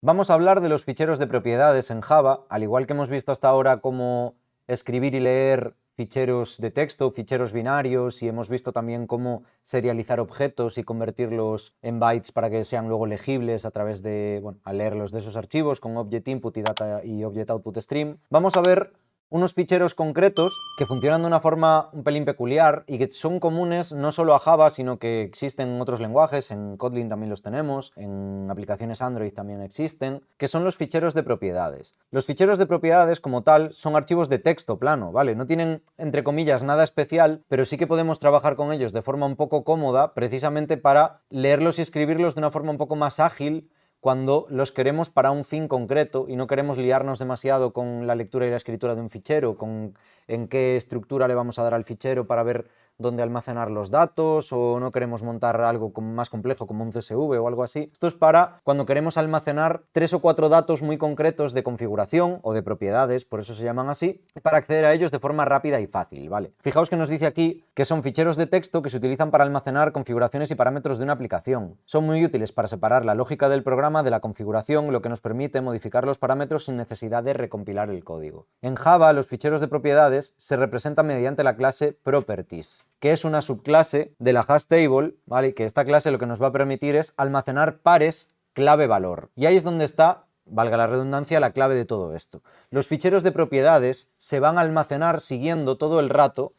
Vamos a hablar de los ficheros de propiedades en Java, al igual que hemos visto hasta ahora cómo escribir y leer ficheros de texto, ficheros binarios, y hemos visto también cómo serializar objetos y convertirlos en bytes para que sean luego legibles a través de, al leerlos de esos archivos con Object Input y Data y Object Output Stream. Vamos a ver unos ficheros concretos que funcionan de una forma un pelín peculiar y que son comunes no solo a Java, sino que existen en otros lenguajes, en Kotlin también los tenemos, en aplicaciones Android también existen, que son los ficheros de propiedades. Los ficheros de propiedades, como tal, son archivos de texto plano, ¿vale? No tienen, entre comillas, nada especial, pero sí que podemos trabajar con ellos de forma un poco cómoda, precisamente para leerlos y escribirlos de una forma un poco más ágil, cuando los queremos para un fin concreto y no queremos liarnos demasiado con la lectura y la escritura de un fichero, con en qué estructura le vamos a dar al fichero para ver dónde almacenar los datos, o no queremos montar algo más complejo como un CSV o algo así. Esto es para cuando queremos almacenar 3 o 4 datos muy concretos de configuración o de propiedades, por eso se llaman así, para acceder a ellos de forma rápida y fácil, ¿vale? Fijaos que nos dice aquí que son ficheros de texto que se utilizan para almacenar configuraciones y parámetros de una aplicación. Son muy útiles para separar la lógica del programa de la configuración, lo que nos permite modificar los parámetros sin necesidad de recompilar el código. En Java, los ficheros de propiedades se representan mediante la clase properties, que es una subclase de la hashTable, ¿vale? Que esta clase lo que nos va a permitir es almacenar pares clave-valor. Y ahí es donde está, valga la redundancia, la clave de todo esto. Los ficheros de propiedades se van a almacenar siguiendo todo el rato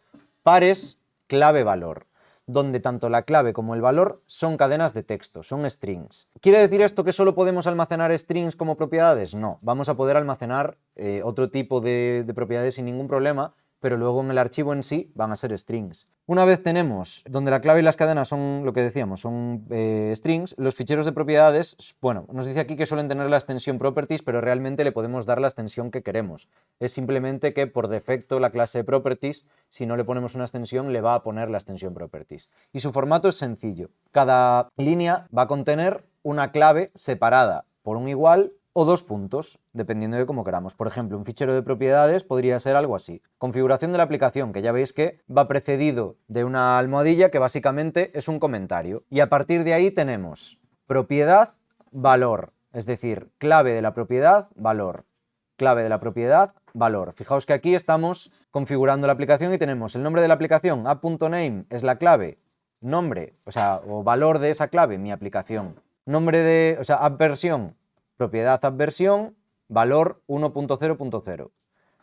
pares clave-valor, donde tanto la clave como el valor son cadenas de texto, son strings. ¿Quiere decir esto que solo podemos almacenar strings como propiedades? No, vamos a poder almacenar otro tipo de propiedades sin ningún problema, pero luego en el archivo en sí van a ser strings. Una vez tenemos donde la clave y las cadenas son lo que decíamos, son strings, los ficheros de propiedades, bueno, nos dice aquí que suelen tener la extensión properties, pero realmente le podemos dar la extensión que queremos. Es simplemente que por defecto la clase properties, si no le ponemos una extensión, le va a poner la extensión properties. Y su formato es sencillo. Cada línea va a contener una clave separada por un igual o 2 puntos, dependiendo de cómo queramos. Por ejemplo, un fichero de propiedades podría ser algo así. Configuración de la aplicación, que ya veis que va precedido de una almohadilla que básicamente es un comentario. Y a partir de ahí tenemos propiedad, valor, es decir, clave de la propiedad, valor. Clave de la propiedad, valor. Fijaos que aquí estamos configurando la aplicación y tenemos el nombre de la aplicación, app.name es la clave, nombre, o valor de esa clave, mi aplicación. Nombre de, app versión, propiedad app versión, valor 1.0.0.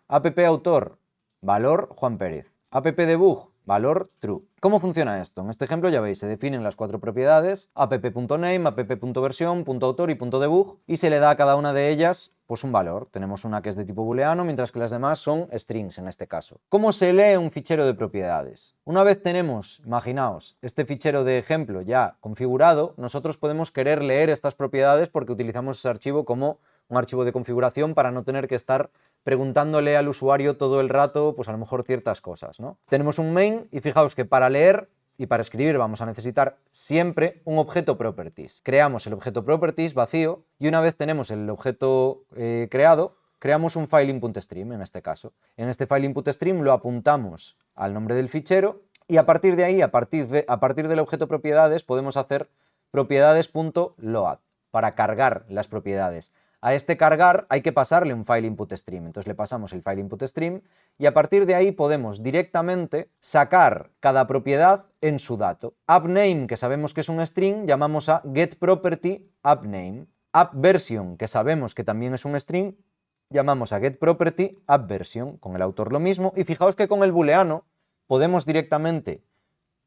App autor, valor Juan Pérez. App debug, valor true. ¿Cómo funciona esto? En este ejemplo ya veis, se definen las 4 propiedades, app.name, app.versión, .autor y .debug, y se le da a cada una de ellas pues un valor. Tenemos una que es de tipo booleano, mientras que las demás son strings en este caso. ¿Cómo se lee un fichero de propiedades? Una vez tenemos, imaginaos, este fichero de ejemplo ya configurado, nosotros podemos querer leer estas propiedades porque utilizamos ese archivo como un archivo de configuración para no tener que estar preguntándole al usuario todo el rato, pues a lo mejor ciertas cosas, ¿no? Tenemos un main y fijaos que para leer y para escribir vamos a necesitar siempre un objeto properties. Creamos el objeto properties vacío y una vez tenemos el objeto creado, creamos un file input stream en este caso. En este file input stream lo apuntamos al nombre del fichero y a partir de ahí, a partir del objeto propiedades, podemos hacer propiedades.load para cargar las propiedades. A este cargar hay que pasarle un file input stream, entonces le pasamos el file input stream y a partir de ahí podemos directamente sacar cada propiedad en su dato. AppName, que sabemos que es un string, llamamos a getProperty AppName. AppVersion, que sabemos que también es un string, llamamos a getProperty AppVersion, con el autor lo mismo, y fijaos que con el booleano podemos directamente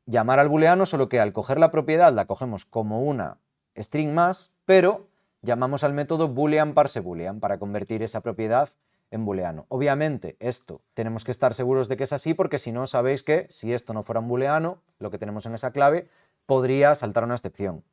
llamar al booleano, solo que al coger la propiedad la cogemos como una string más, pero llamamos al método boolean parse boolean para convertir esa propiedad en booleano. Obviamente esto tenemos que estar seguros de que es así, porque si no, sabéis que si esto no fuera un booleano, lo que tenemos en esa clave, podría saltar una excepción.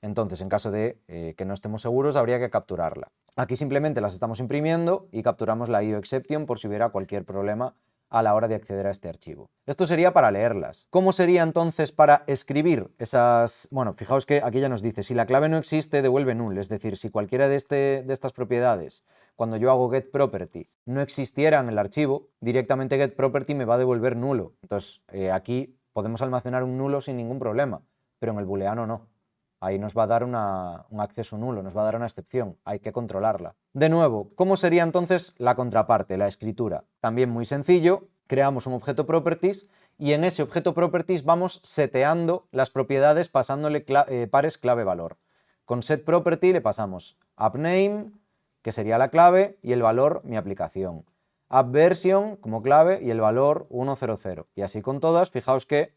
Entonces, en caso de que no estemos seguros, habría que capturarla. Aquí simplemente las estamos imprimiendo y capturamos la IOException por si hubiera cualquier problema a la hora de acceder a este archivo. Esto sería para leerlas. ¿Cómo sería entonces para escribir esas? Bueno, fijaos que aquí ya nos dice, si la clave no existe, devuelve null, es decir, si cualquiera de estas propiedades, cuando yo hago getProperty, no existiera en el archivo, directamente getProperty me va a devolver nulo. Entonces, aquí podemos almacenar un nulo sin ningún problema, pero en el booleano no. Ahí nos va a dar un acceso nulo, nos va a dar una excepción, hay que controlarla. De nuevo, ¿cómo sería entonces la contraparte, la escritura? También muy sencillo, creamos un objeto properties y en ese objeto properties vamos seteando las propiedades pasándole pares clave-valor. Con setProperty le pasamos appName, que sería la clave, y el valor mi aplicación. AppVersion como clave y el valor 100. Y así con todas, fijaos que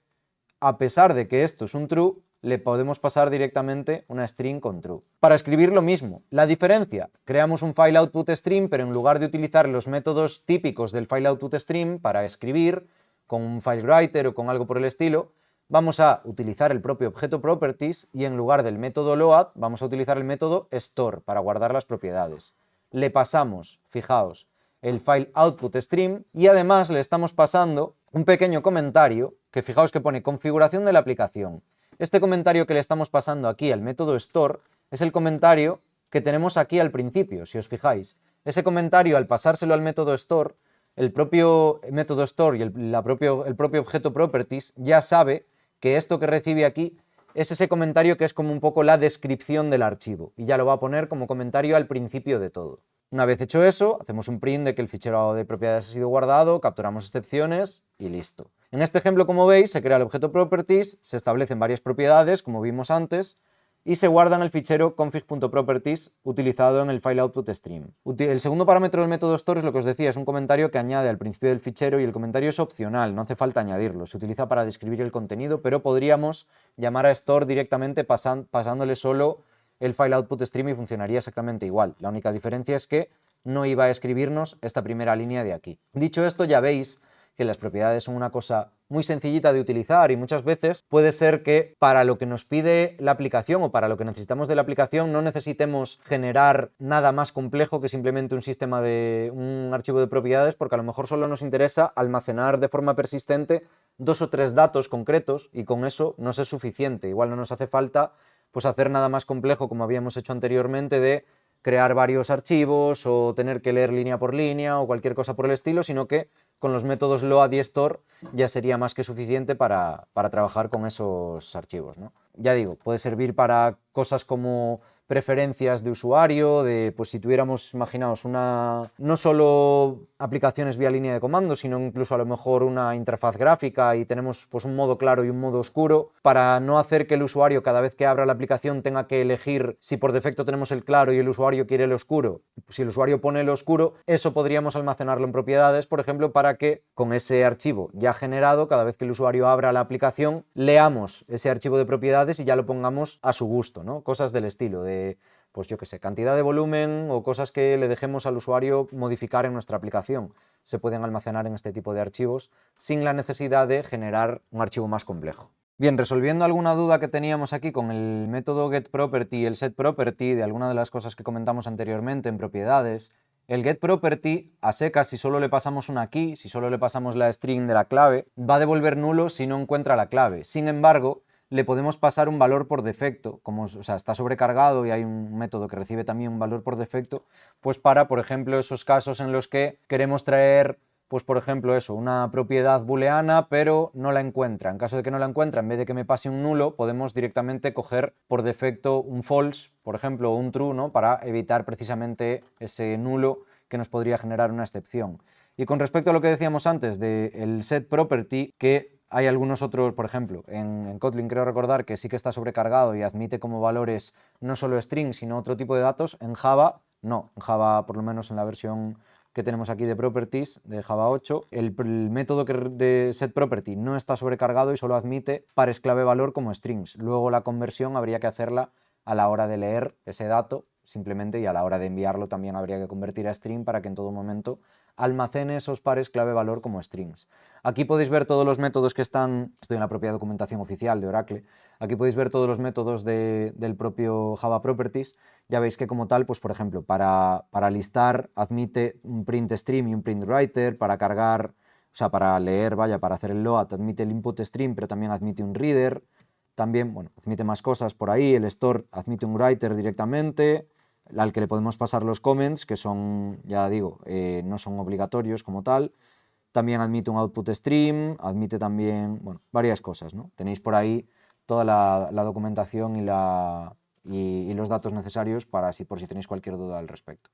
a pesar de que esto es un true, le podemos pasar directamente una string con true. Para escribir lo mismo, la diferencia, creamos un file output stream, pero en lugar de utilizar los métodos típicos del file output stream para escribir, con un FileWriter o con algo por el estilo, vamos a utilizar el propio objeto properties y en lugar del método load vamos a utilizar el método store para guardar las propiedades. Le pasamos, fijaos, el file output stream y además le estamos pasando un pequeño comentario que fijaos que pone configuración de la aplicación. Este comentario que le estamos pasando aquí al método store es el comentario que tenemos aquí al principio, si os fijáis. Ese comentario al pasárselo al método store, el propio método store y el propio objeto properties ya sabe que esto que recibe aquí es ese comentario que es como un poco la descripción del archivo y ya lo va a poner como comentario al principio de todo. Una vez hecho eso, hacemos un print de que el fichero de propiedades ha sido guardado, capturamos excepciones y listo. En este ejemplo, como veis, se crea el objeto properties, se establecen varias propiedades, como vimos antes, y se guarda en el fichero config.properties utilizado en el file output stream. El segundo parámetro del método store es lo que os decía, es un comentario que añade al principio del fichero y el comentario es opcional, no hace falta añadirlo, se utiliza para describir el contenido, pero podríamos llamar a store directamente pasándole solo el file output stream y funcionaría exactamente igual. La única diferencia es que no iba a escribirnos esta primera línea de aquí. Dicho esto, ya veis que las propiedades son una cosa muy sencillita de utilizar y muchas veces puede ser que para lo que nos pide la aplicación o para lo que necesitamos de la aplicación no necesitemos generar nada más complejo que simplemente un archivo de propiedades, porque a lo mejor solo nos interesa almacenar de forma persistente 2 o 3 datos concretos y con eso nos es suficiente. Igual no nos hace falta pues hacer nada más complejo como habíamos hecho anteriormente de crear varios archivos o tener que leer línea por línea o cualquier cosa por el estilo, sino que con los métodos load y store ya sería más que suficiente para trabajar con esos archivos, ¿no? Ya digo, puede servir para cosas como preferencias de usuario, pues si tuviéramos, imaginaos, no solo aplicaciones vía línea de comando, sino incluso a lo mejor una interfaz gráfica y tenemos pues un modo claro y un modo oscuro, para no hacer que el usuario cada vez que abra la aplicación tenga que elegir si por defecto tenemos el claro y el usuario quiere el oscuro. Si el usuario pone el oscuro, eso podríamos almacenarlo en propiedades, por ejemplo, para que con ese archivo ya generado, cada vez que el usuario abra la aplicación, leamos ese archivo de propiedades y ya lo pongamos a su gusto, ¿no? Cosas del estilo de, pues yo qué sé, cantidad de volumen o cosas que le dejemos al usuario modificar en nuestra aplicación. Se pueden almacenar en este tipo de archivos sin la necesidad de generar un archivo más complejo. Bien, resolviendo alguna duda que teníamos aquí con el método getProperty y el setProperty de alguna de las cosas que comentamos anteriormente en propiedades, el getProperty a secas, si solo le pasamos una key, si solo le pasamos la string de la clave, va a devolver nulo si no encuentra la clave. Sin embargo, le podemos pasar un valor por defecto, como está sobrecargado y hay un método que recibe también un valor por defecto, pues para, por ejemplo, esos casos en los que queremos traer, pues por ejemplo eso, una propiedad booleana, pero no la encuentra. En caso de que no la encuentra, en vez de que me pase un nulo, podemos directamente coger por defecto un false, por ejemplo, o un true, ¿no? Para evitar precisamente ese nulo que nos podría generar una excepción. Y con respecto a lo que decíamos antes del setProperty, que hay algunos otros, por ejemplo, en Kotlin creo recordar que sí que está sobrecargado y admite como valores no solo strings, sino otro tipo de datos. En Java, no. En Java, por lo menos en la versión que tenemos aquí de properties de Java 8, el método de setProperty no está sobrecargado y solo admite pares clave valor como strings. Luego la conversión habría que hacerla a la hora de leer ese dato simplemente y a la hora de enviarlo también habría que convertir a string para que en todo momento almacene esos pares clave valor como strings. Aquí podéis ver todos los métodos que están, estoy en la propia documentación oficial de Oracle, aquí podéis ver todos los métodos del propio Java Properties. Ya veis que como tal, pues por ejemplo, para listar admite un print stream y un print writer, para cargar, o sea, para leer, vaya, para hacer el load admite el input stream, pero también admite un reader, también, bueno, admite más cosas por ahí, el store admite un writer directamente, al que le podemos pasar los comments, que son, ya digo, no son obligatorios como tal. También admite un output stream, admite también, bueno, varias cosas, ¿no? Tenéis por ahí toda la documentación y los datos necesarios por si tenéis cualquier duda al respecto.